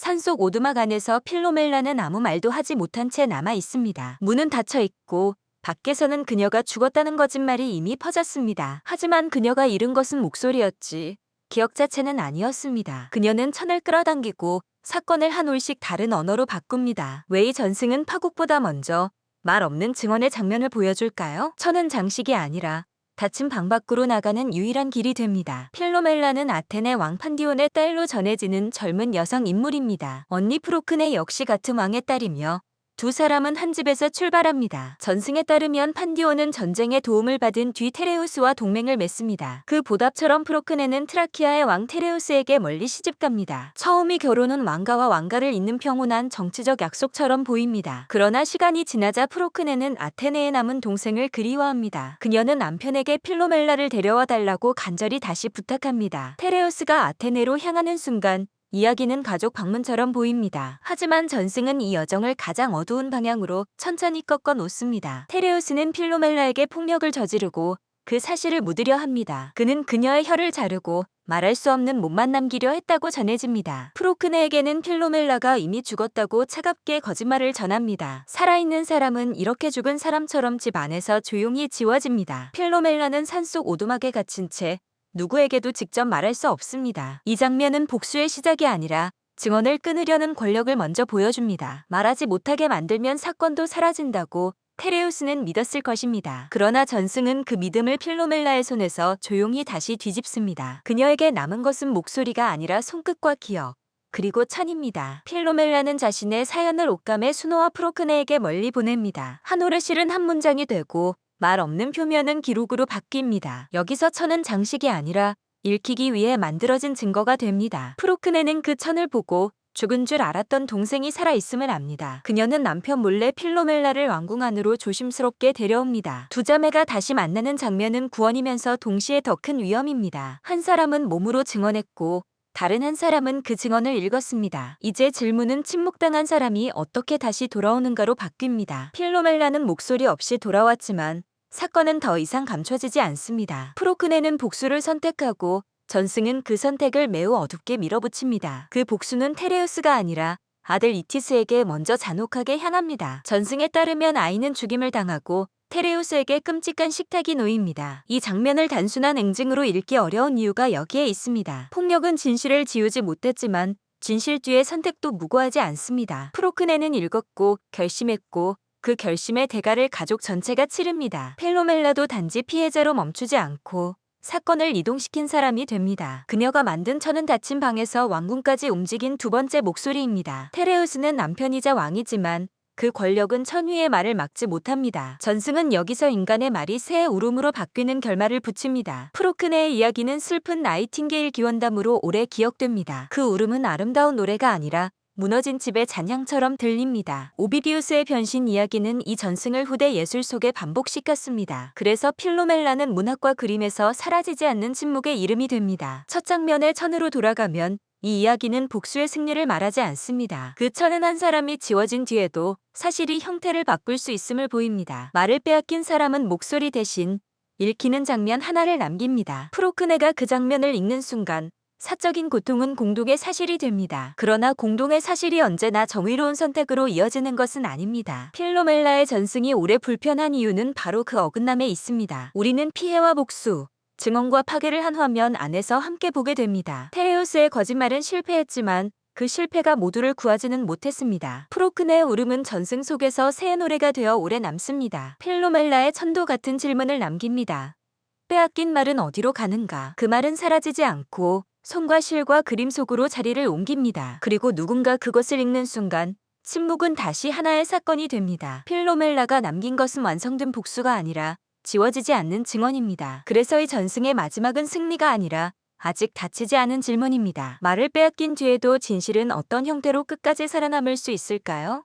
산속 오두막 안에서 필로멜라는 아무 말도 하지 못한 채 남아 있습니다. 문은 닫혀 있고 밖에서는 그녀가 죽었다는 거짓말이 이미 퍼졌습니다. 하지만 그녀가 잃은 것은 목소리였지 기억 자체는 아니었습니다. 그녀는 천을 끌어당기고 사건을 한 올씩 다른 언어로 바꿉니다. 웨이 전승은 파국보다 먼저 말 없는 증언의 장면을 보여줄까요? 천은 장식이 아니라 닫힌 방 밖으로 나가는 유일한 길이 됩니다. 필로멜라는 아테네 왕 판디온의 딸로 전해지는 젊은 여성 인물입니다. 언니 프로크네 역시 같은 왕의 딸이며 두 사람은 한 집에서 출발합니다. 전승에 따르면 판디온은 전쟁에 도움을 받은 뒤 테레우스와 동맹을 맺습니다. 그 보답처럼 프로크네는 트라키아의 왕 테레우스에게 멀리 시집갑니다. 처음이 결혼은 왕가와 왕가를 잇는 평온한 정치적 약속처럼 보입니다. 그러나 시간이 지나자 프로크네는 아테네에 남은 동생을 그리워합니다. 그녀는 남편에게 필로멜라를 데려와 달라고 간절히 다시 부탁합니다. 테레우스가 아테네로 향하는 순간 이야기는 가족 방문처럼 보입니다. 하지만 전승은 이 여정을 가장 어두운 방향으로 천천히 꺾어 놓습니다. 테레우스는 필로멜라에게 폭력을 저지르고 그 사실을 묻으려 합니다. 그는 그녀의 혀를 자르고 말할 수 없는 몸만 남기려 했다고 전해집니다. 프로크네에게는 필로멜라가 이미 죽었다고 차갑게 거짓말을 전합니다. 살아있는 사람은 이렇게 죽은 사람처럼 집 안에서 조용히 지워집니다. 필로멜라는 산속 오두막에 갇힌 채 누구에게도 직접 말할 수 없습니다. 이 장면은 복수의 시작이 아니라 증언을 끊으려는 권력을 먼저 보여줍니다. 말하지 못하게 만들면 사건도 사라진다고 테레우스는 믿었을 것입니다. 그러나 전승은 그 믿음을 필로멜라의 손에서 조용히 다시 뒤집습니다. 그녀에게 남은 것은 목소리가 아니라 손끝과 기억, 그리고 천입니다. 필로멜라는 자신의 사연을 옥감의 수노와 프로크네에게 멀리 보냅니다. 한 올의 실은 한 문장이 되고 말 없는 표면은 기록으로 바뀝니다. 여기서 천은 장식이 아니라 읽히기 위해 만들어진 증거가 됩니다. 프로크네는 그 천을 보고 죽은 줄 알았던 동생이 살아있음을 압니다. 그녀는 남편 몰래 필로멜라를 왕궁 안으로 조심스럽게 데려옵니다. 두 자매가 다시 만나는 장면은 구원이면서 동시에 더 큰 위험입니다. 한 사람은 몸으로 증언했고 다른 한 사람은 그 증언을 읽었습니다. 이제 질문은 침묵당한 사람이 어떻게 다시 돌아오는가로 바뀝니다. 필로멜라는 목소리 없이 돌아왔지만 사건은 더 이상 감춰지지 않습니다. 프로크네는 복수를 선택하고 전승은 그 선택을 매우 어둡게 밀어붙입니다. 그 복수는 테레우스가 아니라 아들 이티스에게 먼저 잔혹하게 향합니다. 전승에 따르면 아이는 죽임을 당하고 테레우스에게 끔찍한 식탁이 놓입니다. 이 장면을 단순한 응징으로 읽기 어려운 이유가 여기에 있습니다. 폭력은 진실을 지우지 못했지만 진실 뒤의 선택도 무고하지 않습니다. 프로크네는 읽었고 결심했고 그 결심의 대가를 가족 전체가 치릅니다. 필로멜라도 단지 피해자로 멈추지 않고 사건을 이동시킨 사람이 됩니다. 그녀가 만든 천은 닫힌 방에서 왕궁까지 움직인 두 번째 목소리입니다. 테레우스는 남편이자 왕이지만 그 권력은 천위의 말을 막지 못합니다. 전승은 여기서 인간의 말이 새의 울음으로 바뀌는 결말을 붙입니다. 프로크네의 이야기는 슬픈 나이팅게일 기원담으로 오래 기억됩니다. 그 울음은 아름다운 노래가 아니라 무너진 집의 잔향처럼 들립니다. 오비디우스의 변신 이야기는 이 전승을 후대 예술 속에 반복시켰습니다. 그래서 필로멜라는 문학과 그림에서 사라지지 않는 침묵의 이름이 됩니다. 첫 장면의 천으로 돌아가면 이 이야기는 복수의 승리를 말하지 않습니다. 그 천은 한 사람이 지워진 뒤에도 사실이 형태를 바꿀 수 있음을 보입니다. 말을 빼앗긴 사람은 목소리 대신 읽히는 장면 하나를 남깁니다. 프로크네가 그 장면을 읽는 순간 사적인 고통은 공동의 사실이 됩니다. 그러나 공동의 사실이 언제나 정의로운 선택으로 이어지는 것은 아닙니다. 필로멜라의 전승이 오래 불편한 이유는 바로 그 어긋남에 있습니다. 우리는 피해와 복수, 증언과 파괴를 한 화면 안에서 함께 보게 됩니다. 테레우스의 거짓말은 실패했지만 그 실패가 모두를 구하지는 못했습니다. 프로크네의 울음은 전승 속에서 새의 노래가 되어 오래 남습니다. 필로멜라의 천도 같은 질문을 남깁니다. 빼앗긴 말은 어디로 가는가? 그 말은 사라지지 않고 손과 실과 그림 속으로 자리를 옮깁니다. 그리고 누군가 그것을 읽는 순간 침묵은 다시 하나의 사건이 됩니다. 필로멜라가 남긴 것은 완성된 복수가 아니라 지워지지 않는 증언입니다. 그래서 이 전승의 마지막은 승리가 아니라 아직 닫히지 않은 질문입니다. 말을 빼앗긴 뒤에도 진실은 어떤 형태로 끝까지 살아남을 수 있을까요?